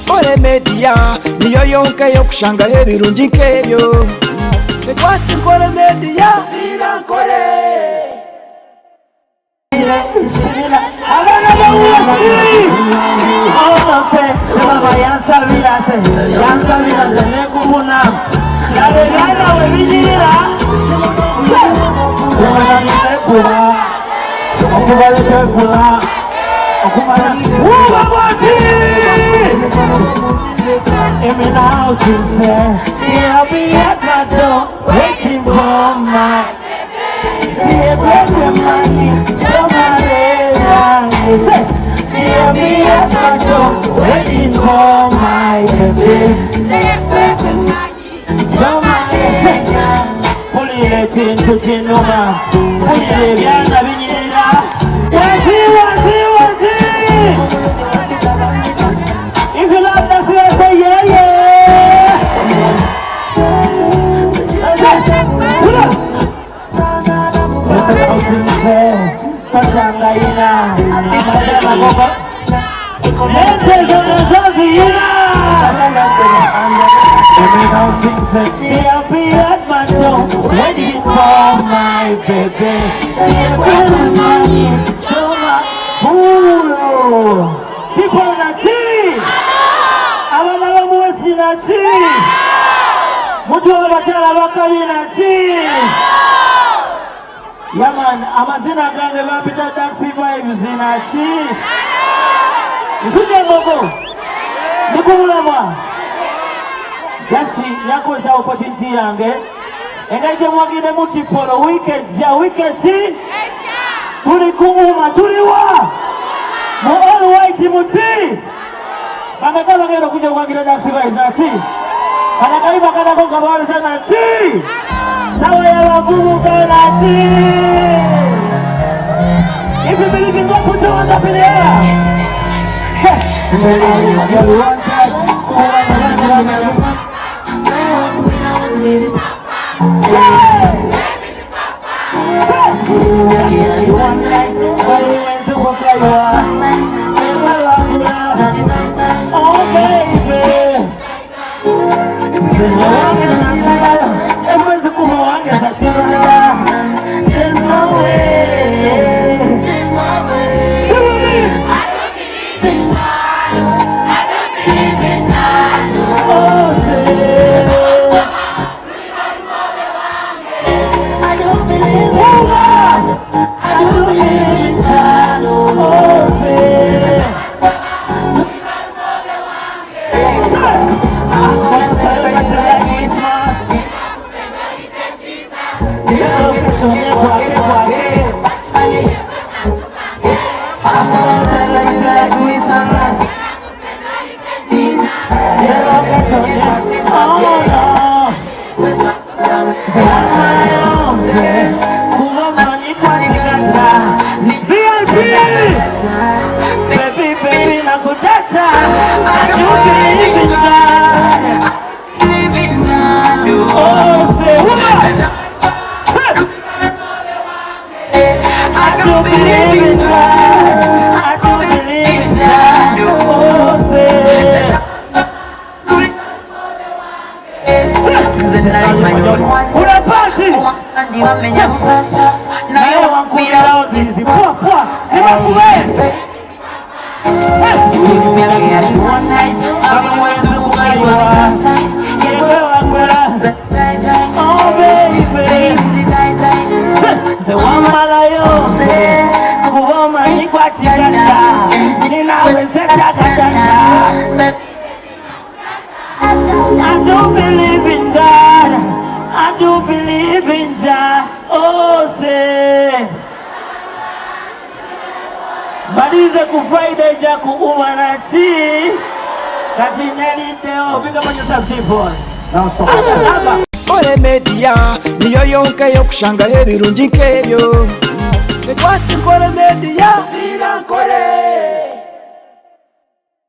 Kore media niyo yonke yokushanga ebirungi nkebyo. Sekwati Kore media birankore. Abana bawusi Onose Baba yansabira se nekubuna Yabegana webijira Umana nitekura Okubale tekura Okumana Uwabati I'm in the house and say see I'll be at my door waiting for my see a great money to my see I'll be at my door waiting for my baby see a great money to my Pulile chin numa Pulile vyana vinyira Wati If you love that say yeah Patanga ina Matema gogo Lentes on the zazi ina See I'll be at my door waiting for my baby See I'll be at my door Pulo Tipo nachi Abana bamuwesi nachi Mutu wa bachala bakabi nachi Yaman, amazina gange bapita taxi vibes inachi Nisuja ngogo Nikumula mwa Yasi, yako isa opportunity yange Engaje mwagine multipolo Wike chi Tuli kumuma, tuli wa Mo all white muti Manakala ngero kuja mwagine taxi vibes inachi Manakali makana konga bawari sana chi Sawa ya wabubu kanati If you believe in God, put your hands up in the air. Say one touch, one night, when you went to work like you are. Oh baby, say there's no way. Baby, na kudata. I don't believe in God. Oh, say what? I don't believe in God. I don't believe in God. Oh, say. Una party. Nayo wankubira ozizi. Pwa. Sima kuwe. One night, I'm going to buy you a sign. Oh baby, say one malayo, say kuoma ni kwa chiganda, ninawe seta katanda. I do believe in God, I do believe in Jah. Oh say. Badize ku Friday jaku umanachi Kati nyeni deo Big up on yourself people Now so Kore media niyo yonke yokushanga ebirungi nkebyo. Sekwati Kore media birankore.